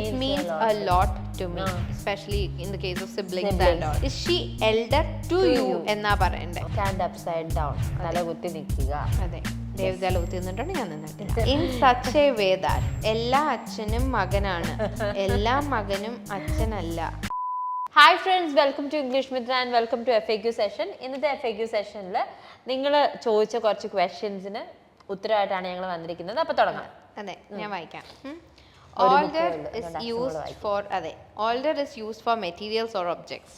it means a lot to me, especially in the case of siblings and all. Is she elder to you എന്നാ പറയണ്ടേ. Stand upside down. തല കുത്തി നിൽക്കുക. അതെ, ദേവതല കുത്തി നിന്നിട്ടുണ്ട്, ഞാൻ നിന്നിട്ടില്ല. In such a way that എല്ലാ അച്ഛനും മകനാണ്, എല്ലാ മകനും അച്ഛനല്ല. Hi friends, welcome to English Mitra and welcome to FAQ session. ഇന്നത്തെ FAQ സെഷനിൽ നിങ്ങൾ ചോദിച്ച കുറച്ച് ക്വസ്റ്റ്യൻസിന് ഉത്തരമായിട്ടാണ് ഞങ്ങൾ വന്നിരിക്കുന്നത്. അപ്പോൾ തുടങ്ങാം. അതെ, ഞാൻ വായിക്കാം. Older is used for older is used for materials or objects,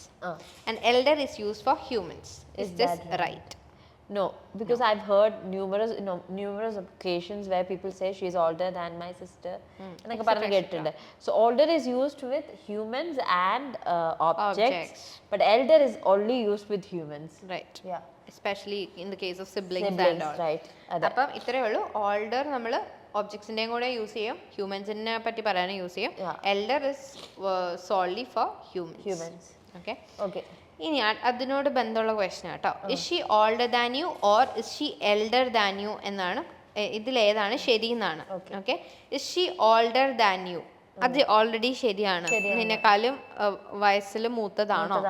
and elder is used for humans. Is this right? No, because I've heard numerous occasions where people say she is older than my sister. എന്നൊക്കെ പറഞ്ഞു കേട്ടിട്ടുണ്ട്. So older is used with humans and objects, but elder is only used with humans. Right. Yeah. Especially in the case of siblings and all. Right. അപ്പം ഇത്രയേ ഉള്ളൂ. Older നമ്മൾ ഒബ്ജക്ട്സിൻ്റെയും കൂടെ use ചെയ്യും, ഹ്യൂമൻസിനെ പറ്റി പറയാനും യൂസ് ചെയ്യും. Elder is solely for humans. Okay, ഇനി അതിനോട് ബന്ധമുള്ള ക്വസ്റ്റ്യൻ കേട്ടോ. Is she older than you or is she elder than you എന്നാണ്. ഇതിലേതാണ് ശരി എന്നാണ്. Okay, is she older than you, അത് ഓൾറെഡി ശരിയാണ്. നിന്നെക്കാളും വയസ്സിൽ മൂത്തതാണോ?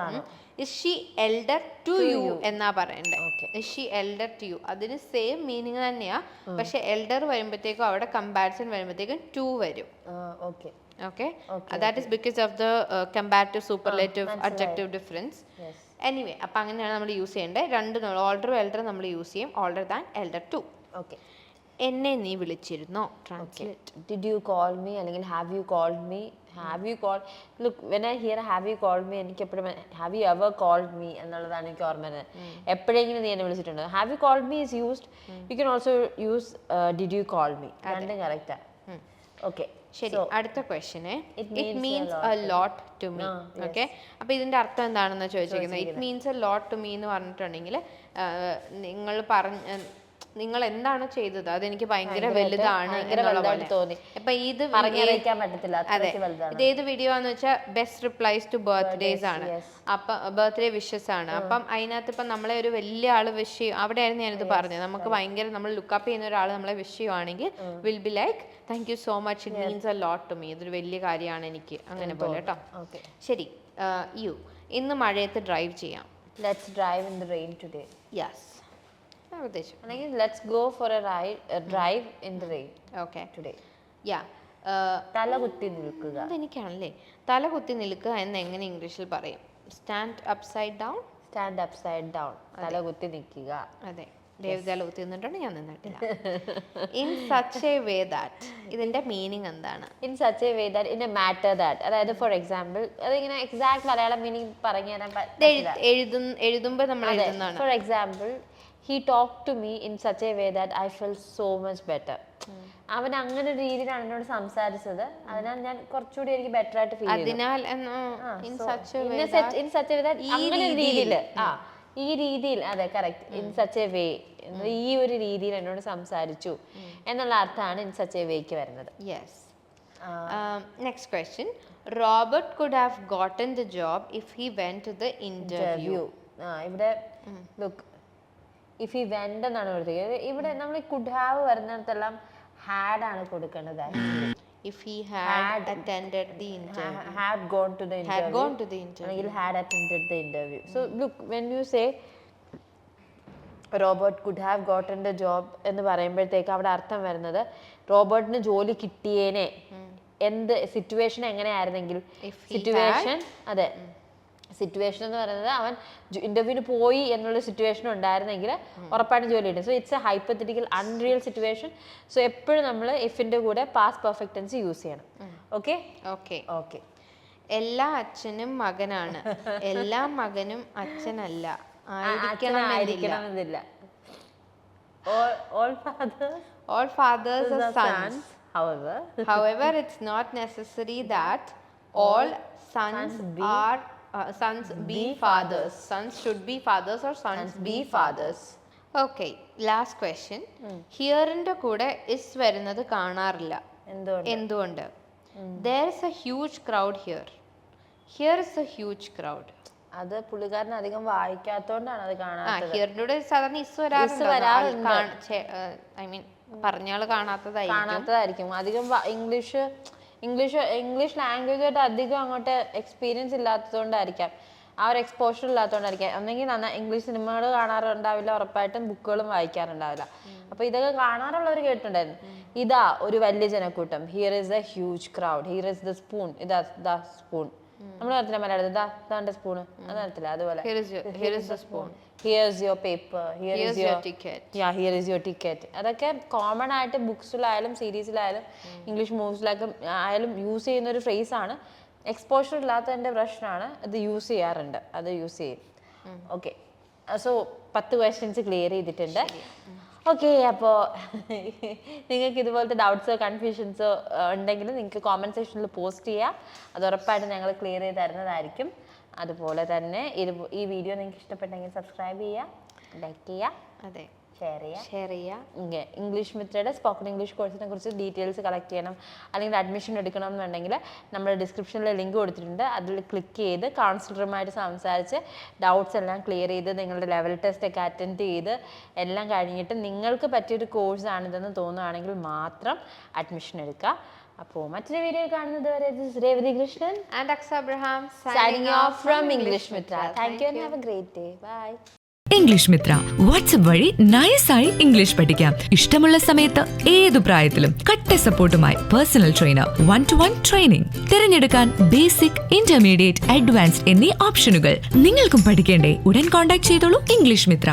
Is she elder to you എന്നാ പറയണ്ടേ. Is she elder to you, അതിന് സെയിം മീനിങ് തന്നെയാ, പക്ഷെ എൽഡർ വരുമ്പോഴത്തേക്കും അവിടെ കമ്പാരിസൺ വരുമ്പോഴത്തേക്കും ടു വരും. Okay, that is because of the comparative superlative adjective difference. Anyway, അപ്പം അങ്ങനെയാണ് നമ്മൾ യൂസ് ചെയ്യേണ്ടത്. രണ്ട് ഓൾഡറും എൽഡറും നമ്മൾ യൂസ് ചെയ്യും. Older than, elder to. Okay, എന്നെ നീ വിളിച്ചിരുന്നോ? Translate. Did you call me അല്ലെങ്കിൽ have you called me? Have you called? Look, when I hear have you called me, എനിക്ക് എപ്പോഴും have you ever called me എന്നുള്ളതാണ് എനിക്ക് ഓർമ്മ വരുന്നത്. എപ്പോഴെങ്കിലും നീ എന്നെ വിളിച്ചിട്ടുണ്ടോ? Have you called me is used. You can also use did you call me. രണ്ടും കറക്റ്റാ. ഓക്കെ, ശരി. അടുത്ത question, it means a lot to me. Okay, അപ്പൊ ഇതിന്റെ അർത്ഥം എന്താണെന്ന് ചോദിച്ചിരിക്കുന്നത്. It means a lot to me എന്ന് പറഞ്ഞിട്ടുണ്ടെങ്കിൽ നിങ്ങൾ എന്താണ് ചെയ്തത് അതെനിക്ക് ഭയങ്കര വലുതാണ് തോന്നി. അപ്പൊ ഇത് പറ്റത്തില്ല. അതെ, ഇതേത് വീഡിയോ ആണെന്ന് വെച്ചാൽ ബെസ്റ്റ് റിപ്ലൈസ് ടു ബർത്ത്ഡേസ് ആണ്. അപ്പൊ ബർത്ത്ഡേ വിഷസ് ആണ്. അപ്പം അതിനകത്ത് ഇപ്പം നമ്മളെ ഒരു വലിയ ആള് വിഷ് ചെയ്യും. അവിടെയായിരുന്നു ഞാനിത് പറഞ്ഞത്. നമുക്ക് ഭയങ്കര നമ്മൾ ലുക്കപ്പ് ചെയ്യുന്ന ഒരാൾ നമ്മളെ വിഷ് ചെയ്യുവാണെങ്കിൽ will be like thank you so much, it means a lot to me, ഇതൊരു വലിയ കാര്യമാണ് എനിക്ക്, അങ്ങനെ പോലെ കേട്ടോ. ശരി, യു, ഇന്ന് മഴയത്ത് ഡ്രൈവ് ചെയ്യാം. Let's drive in the rain today. Yes, അല്ലെങ്കിൽ let's go for a drive in the rain. Okay, today. Yeah. തല കുത്തി നിൽക്കുക. അതെനിക്കാണല്ലേ. തല കുത്തി നിൽക്കുക എന്ന് എങ്ങനെ ഇംഗ്ലീഷിൽ പറയും? Stand upside down. Stand upside down, തല കുത്തി നിൽക്കുക. അതെ, ദേവതല കുത്തി നിന്നിട്ടുണ്ട്, ഞാൻ നിന്നിട്ടില്ല. In such a way that, ഇതിന്റെ മീനിങ് എന്താണ്? In such a way that, in a matter that, അതായത് ഫോർ എക്സാമ്പിൾ, അതിങ്ങനെ എക്സാക്ട് മലയാളം മീനിങ് പറഞ്ഞു തരാൻ എഴുതുമ്പോൾ നമ്മൾ എഴുതുന്നതാണ്. For example, he talked to me in such a way that I felt so much better. അവൻ അങ്ങനെ ഒരു രീതിയിലാണ് എന്നോട് സംസാരിച്ചത്, അതിനാൽ ഞാൻ കുറച്ചുകൂടി എനിക്ക് ബെറ്റർ ആയിട്ട് ഫീൽ ചെയ്തു. അതിനാൽ in such a way that, അങ്ങനെ ഒരു രീതിയിൽ, ഈ രീതിയിൽ, അതെ correct, in such a way, ഈ ഒരു രീതിയിൽ എന്നോട് സംസാരിച്ചു എന്നുള്ള അർത്ഥമാണ് ഇൻ സച്ച് എ വേക്ക് വരുന്നത്. Yes. Next question, Robert could have gotten the job if he went to the interview. ഇവിടെ ലുക്ക്, ഇഫ് ഹി വെന്റ് എന്നാണ് കൊടുത്തിരിക്കുന്നത്. ഇവിടെ നമ്മൾ കുഡ് ഹാവ് വരുന്നിടത്തെല്ലാം ഹാഡ് ആണ് കൊടുക്കേണ്ടത്. If he had attended the interview, had gone to the interview, അല്ലെങ്കിൽ had attended the interview. So look, when you say Robert could have gotten the job എന്ന് പറയുമ്പോഴത്തേക്ക് അവിടെ അർത്ഥം വരുന്നത് റോബർട്ടിന് ജോലി കിട്ടിയേനെ, എന്ത് സിറ്റുവേഷൻ എങ്ങനെയായിരുന്നെങ്കിൽ, സിറ്റുവേഷൻ, അതെ, സിറ്റുവേഷൻ എന്ന് പറയുന്നത് അവൻ ഇന്റർവ്യൂവിന് പോയി എന്നുള്ള സിറ്റുവേഷൻ ഉണ്ടായിരുന്നെങ്കിൽ ഉറപ്പായിട്ടും ജോലി കിട്ടും. So it's A hypothetical unreal situation. So എപ്പോഴും നമ്മൾ ഇഫിന്റെ കൂടെ പാസ്റ്റ് പെർഫെക്റ്റ് ടെൻസ് യൂസ് ചെയ്യണം. Okay okay okay. എല്ലാ അച്ഛനും മകനാണ്, എല്ലാ മകനും അച്ഛനല്ല, ആയിരിക്കണമെന്നില്ല. All fathers are sons. However, it's not necessary that all sons are sons be fathers. Sons should be fathers or sons be fathers. Okay, last question. Hereന്റെ കൂടെ is വരുന്നത് കാണാറില്ല. എന്തുകൊണ്ട്? There is a huge crowd here. Here is a huge crowd. അത് പുള്ളിക്കാരൻ അധികം വായിക്കാത്തോണ്ടാണ് അത് കാണാത്തത്. ഹിയറിന്റെ കൂടെ സാധാരണ ഇസ് വരാറുണ്ട്. ഐ മീൻ പറഞ്ഞാള് കാണാത്തതായിരിക്കും. അധികം ഇംഗ്ലീഷ് ഇംഗ്ലീഷ് ലാംഗ്വേജായിട്ട് അധികം അങ്ങോട്ട് എക്സ്പീരിയൻസ് ഇല്ലാത്തതുകൊണ്ടായിരിക്കാം, ആ ഒരു എക്സ്പോഷർ ഇല്ലാത്തതുകൊണ്ടായിരിക്കാം. ഒന്നെങ്കിൽ ഇംഗ്ലീഷ് സിനിമകൾ കാണാറുണ്ടാവില്ല, ഉറപ്പായിട്ടും ബുക്കുകളും വായിക്കാറുണ്ടാവില്ല. അപ്പൊ ഇതൊക്കെ കാണാറുള്ളവർ കേട്ടിട്ടുണ്ടായിരുന്നു. ഇതാ ഒരു വലിയ ജനക്കൂട്ടം, here is A huge crowd, here is the spoon, ഇതാ ദ സ്പൂൺ. നമ്മൾ നടത്തില്ല മലയാളത്തിൽ ദാന്റെ സ്പൂണ്, അത് നടത്തില്ല. അതുപോലെ here's your paper, here is your ticket. അതൊക്കെ കോമൺ ആയിട്ട് ബുക്സിലായാലും സീരീസിലായാലും ഇംഗ്ലീഷ് മൂവീസിലൊക്കെ ആയാലും യൂസ് ചെയ്യുന്ന ഒരു ഫ്രേസ് ആണ്. എക്സ്പോഷർ ഇല്ലാത്തതിന്റെ പ്രശ്നമാണ്, അത് യൂസ് ചെയ്യാറുണ്ട്, അത് യൂസ് ചെയ്യും. ഓക്കെ, സോ 10 ക്വസ്റ്റ്യൻസ് ക്ലിയർ ചെയ്തിട്ടുണ്ട്. ഓക്കെ, അപ്പോൾ നിങ്ങൾക്ക് ഇതുപോലത്തെ ഡൗട്ട്സോ കൺഫ്യൂഷൻസോ ഉണ്ടെങ്കിൽ നിങ്ങൾക്ക് കോമൻറ്റ് സെക്ഷനിൽ പോസ്റ്റ് ചെയ്യുക. അത് ഉറപ്പായിട്ട് ഞങ്ങൾ ക്ലിയർ ചെയ്ത് തരുന്നതായിരിക്കും. അതുപോലെ തന്നെ ഈ വീഡിയോ നിങ്ങൾക്ക് ഇഷ്ടപ്പെട്ടെങ്കിൽ സബ്സ്ക്രൈബ് ചെയ്യുക, ലൈക്ക് ചെയ്യുക, അതെ, ഷെയർ ചെയ്യുക. ഇംഗ്ലീഷ് മിത്രയുടെ സ്പോക്കൺ ഇംഗ്ലീഷ് കോഴ്സിനെ കുറിച്ച് ഡീറ്റെയിൽസ് കളക്ട് ചെയ്യണം, അല്ലെങ്കിൽ അഡ്മിഷൻ എടുക്കണം എന്നുണ്ടെങ്കിൽ നമ്മൾ ഡിസ്ക്രിപ്ഷനിൽ ലിങ്ക് കൊടുത്തിട്ടുണ്ട്. അതിൽ ക്ലിക്ക് ചെയ്ത് കൗൺസിലറുമായിട്ട് സംസാരിച്ച് ഡൗട്ട്സ് എല്ലാം ക്ലിയർ ചെയ്ത് നിങ്ങളുടെ ലെവൽ ടെസ്റ്റ് ഒക്കെ അറ്റൻഡ് ചെയ്ത് എല്ലാം കഴിഞ്ഞിട്ട് നിങ്ങൾക്ക് പറ്റിയൊരു കോഴ്സാണിതെന്ന് തോന്നുകയാണെങ്കിൽ മാത്രം അഡ്മിഷൻ എടുക്കുക. അപ്പോൾ മറ്റൊരു വീഡിയോ കാണുന്നത് വരെ Revathi Krishnan and Aksa Abraham signing off from English Mithra. Thank you and have a great day. Bye. English Mitra WhatsApp വഴി നൈസായി ഇംഗ്ലീഷ് പഠിക്കാം. ഇഷ്ടമുള്ള സമയത്ത് ഏതു പ്രായത്തിലും കട്ട സപ്പോർട്ടുമായി പേഴ്സണൽ ട്രെയിനർ, 1-to-1 ട്രെയിനിങ്. തിരഞ്ഞെടുക്കാൻ ബേസിക്, ഇന്റർമീഡിയറ്റ്, അഡ്വാൻസ്ഡ് എന്നീ ഓപ്ഷനുകൾ. നിങ്ങൾക്കും പഠിക്കേണ്ടേ? ഉടൻ കോൺടാക്ട് ചെയ്തോളൂ ഇംഗ്ലീഷ് മിത്ര.